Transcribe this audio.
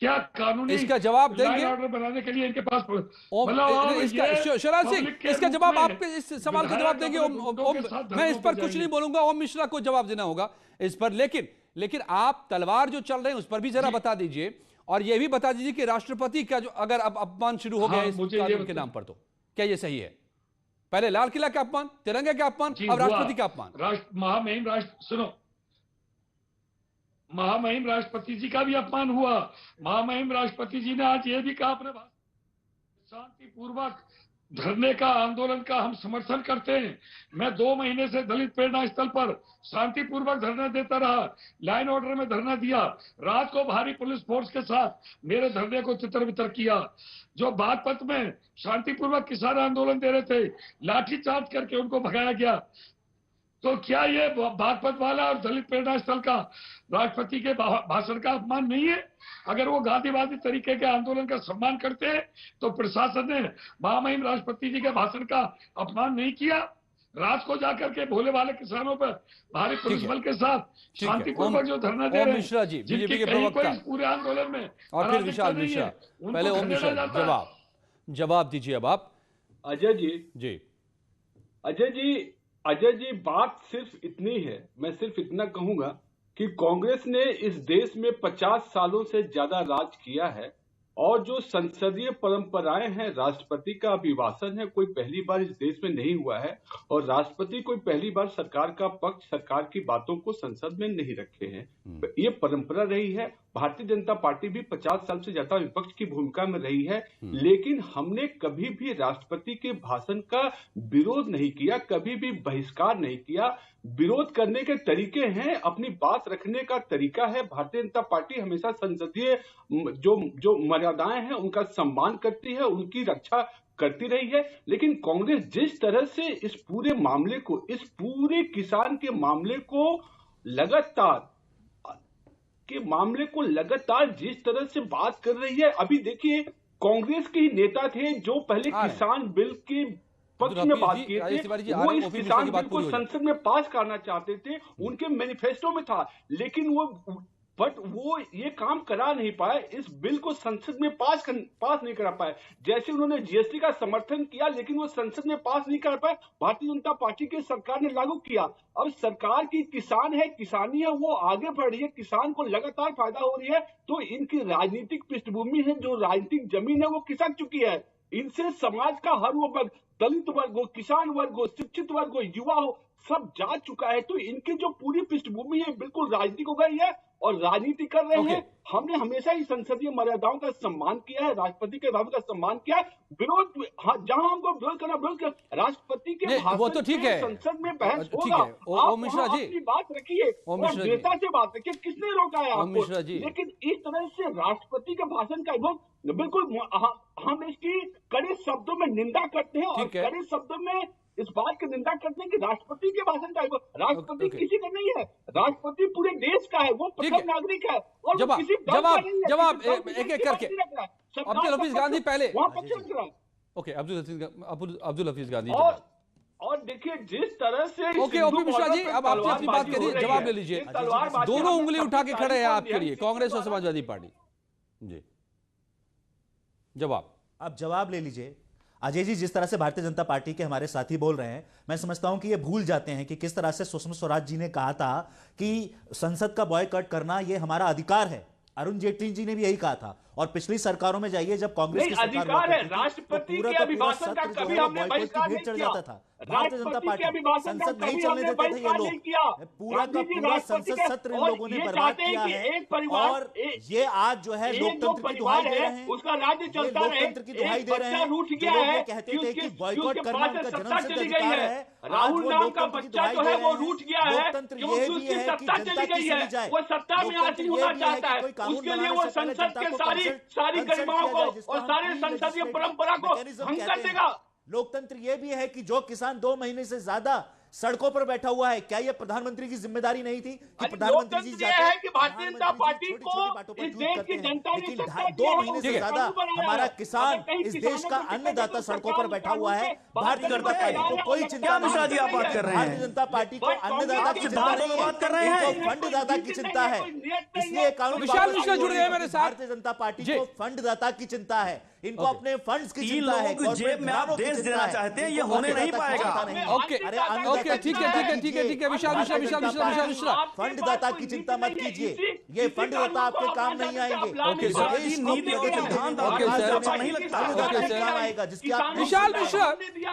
क्या कानूनी इसका जवाब लाइन देंगे ऑर्डर बनाने के लिए इनके पास शराज सिंह, इसका जवाब, आपके इस सवाल का जवाब देंगे मैं इस पर कुछ नहीं बोलूंगा, ओम मिश्रा को जवाब देना होगा इस पर। लेकिन आप तलवार जो चल रहे हैं उस पर भी जरा बता दीजिए, और यह भी बता दीजिए कि राष्ट्रपति का जो अगर अब अपमान शुरू हो गया इस कानून के नाम पर, तो क्या यह सही है? पहले लाल किला का अपमान, तिरंगे का अपमान, अब राष्ट्रपति का अपमान। महामहिम राष्ट्र सुनो, महामहिम राष्ट्रपति जी का भी अपमान हुआ। महामहिम राष्ट्रपति जी ने आज ये भी कहा अपने शांतिपूर्वक धरने का, आंदोलन का हम समर्थन करते हैं। मैं 2 महीने से दलित प्रेरणा स्थल पर शांतिपूर्वक धरना देता रहा, लाइन ऑर्डर में धरना दिया, रात को भारी पुलिस फोर्स के साथ मेरे धरने को तितर बितर किया। जो बागपत में शांतिपूर्वक किसान आंदोलन दे रहे थे, लाठीचार्ज करके उनको भगाया गया। तो क्या ये बागपत वाला और दलित प्रेरणा स्थल का राष्ट्रपति के भाषण का अपमान नहीं है? अगर वो गांधीवादी तरीके के आंदोलन का सम्मान करते हैं तो प्रशासन ने महामहिम राष्ट्रपति जी के भाषण का अपमान नहीं किया? रात को जाकर के भोले वाले किसानों पर भारी पुलिस बल के साथ शांतिपूर्वक जो धरना दे रहे हैं, मिश्रा जी, बीजेपी के प्रवक्ता, पूरे आंदोलन में, और फिर विशाल मिश्रा। पहले ओम मिश्रा जवाब दीजिए अब आप। अजय जी, बात सिर्फ इतनी है, मैं सिर्फ इतना कहूंगा कि कांग्रेस ने इस देश में 50 सालों से ज्यादा राज किया है, और जो संसदीय परंपराएं हैं, राष्ट्रपति का अभिभाषण है, कोई पहली बार इस देश में नहीं हुआ है, और राष्ट्रपति कोई पहली बार सरकार का पक्ष, सरकार की बातों को संसद में नहीं रखे हैं। ये परंपरा रही है। भारतीय जनता पार्टी भी 50 साल से ज्यादा विपक्ष की भूमिका में रही है, लेकिन हमने कभी भी राष्ट्रपति के भाषण का विरोध नहीं किया, कभी भी बहिष्कार नहीं किया। विरोध करने के तरीके हैं, अपनी बात रखने का तरीका है। भारतीय जनता पार्टी हमेशा संसदीय जो मर्यादाएं हैं उनका सम्मान करती है, उनकी रक्षा करती रही है। लेकिन कांग्रेस जिस तरह से इस पूरे मामले को, इस पूरे किसान के मामले को लगातार जिस तरह से बात कर रही है, अभी देखिए कांग्रेस के ही नेता थे जो पहले किसान बिल की पक्ष में बात किए थे, वो इस किसान बिल को संसद में पास करना चाहते थे, उनके मैनिफेस्टो में था, लेकिन वो ये काम करा नहीं पाए, इस बिल को संसद में पास नहीं करा पाए। जैसे उन्होंने जीएसटी का समर्थन किया, लेकिन वो संसद में पास नहीं कर पाए। भारतीय जनता पार्टी की सरकार ने लागू किया। अब सरकार की किसान है, किसानी है, वो आगे बढ़ रही है, किसान को लगातार फायदा हो रही है। तो इनकी राजनीतिक पृष्ठभूमि है, जो राजनीतिक जमीन है वो खिसक चुकी है। इनसे समाज का हर वो वर्ग, दलित वर्ग हो, किसान वर्ग हो, शिक्षित वर्ग हो, युवा हो, सब जा चुका है। तो इनकी जो पूरी पृष्ठभूमि है बिल्कुल राजनीतिक हो गई है और राजनीति कर रहे हैं। हमने हमेशा ही संसदीय मर्यादाओं का सम्मान किया है, राष्ट्रपति के भाषण का सम्मान किया है। विरोध जहां हमको विरोध करना, राष्ट्रपति के वो तो ठीक है, संसद में बहस होगा, आप अपनी बात रखिए और नेता से बात रखिए, किसने रोका है आपको? लेकिन इस तरह से राष्ट्रपति के भाषण का बिल्कुल हम इसकी कड़े शब्दों में निंदा करते हैं, और कड़े शब्दों में इस बात की निंदा करते हैं कि राष्ट्रपति के भाषण का, राष्ट्रपति किसी का नहीं है, राष्ट्रपति पूरे देश का है, वो प्रथम नागरिक है। और जवाब एक एक करके अब्दुल हफीज गांधी पहले, ओके, अब्दुल हफीज गांधी। और देखिए जिस तरह से ओपी मिश्रा जी, अब आपने अपनी बात कह दी, जवाब ले लीजिए। दोनों उंगली उठा के खड़े हैं आपके लिए, कांग्रेस और समाजवादी पार्टी जी। आप जवाब ले लीजिए। अजय जी, जिस तरह से भारतीय जनता पार्टी के हमारे साथी बोल रहे हैं, मैं समझता हूं कि ये भूल जाते हैं कि किस तरह से सुषमा स्वराज जी ने कहा था कि संसद का बॉयकॉट करना ये हमारा अधिकार है। अरुण जेटली जी ने भी यही कहा था। और पिछली सरकारों में जाइए, जब कांग्रेस की सरकार है, राष्ट्रपति के अभिभाषण का कभी हमने बहिष्कार नहीं चढ़ जाता था। भारतीय जनता पार्टी संसद नहीं चलने देते थे ये लोग। पूरा का पूरा संसद सत्र इन लोगों ने बर्बाद किया है। और ये आज जो है लोकतंत्र की दुहाई दे रहे हैं, उसका राज्य चलता है, लोकतंत्र की दुहाई दे रहे हैं। जो लोग ये कहते थे कि बॉयकॉट करना उनका जन्मसिद्ध अधिकार है, राहुल नाम का बच्चा जो है वो रूठ गया है। लोकतंत्र ये भी है कि जनता की सुनी जाए, वो सत्ता में हासिल होना चाहता है, उसके लिए वो संसद के सारी गरिमाओं को और सारे संसदीय परंपरा को भंग कर देगा। लोकतंत्र यह भी है कि जो किसान 2 महीने से ज्यादा सड़कों पर बैठा हुआ है। क्या यह प्रधानमंत्री की जिम्मेदारी नहीं थी कि प्रधानमंत्री जी जाते है कि भारतीय जनता पार्टी को इस देश की जनता ने लेकिन 2 महीने से ज्यादा हमारा किसान, इस देश का अन्नदाता सड़कों पर बैठा हुआ है। भारतीय जनता पार्टी को कोई चिंता नहीं है। आप बात कर रहे हैं, भारतीय जनता पार्टी को अन्नदाता की चिंता नहीं है, बात कर रहे हैं, इनको फंडदाता की चिंता है। इसलिए कानून विशाल मिश्रा जुड़ गए मेरे साथ। भारतीय जनता पार्टी को फंडदाता की चिंता है, इनको अपने फंड्स की चिंता है। लोगों की जेब में आप देश देना चाहते हैं, ये होने नहीं पाएगा। ओके ओके, ठीक है विशाल मिश्रा फंडदाता की चिंता मत कीजिए, ये फंडदाता आपके काम नहीं आएंगे। ओके सर, नीति और ध्यान ओके सर, नहीं लगता काम आएगा जिसकी आप विशाल मिश्रा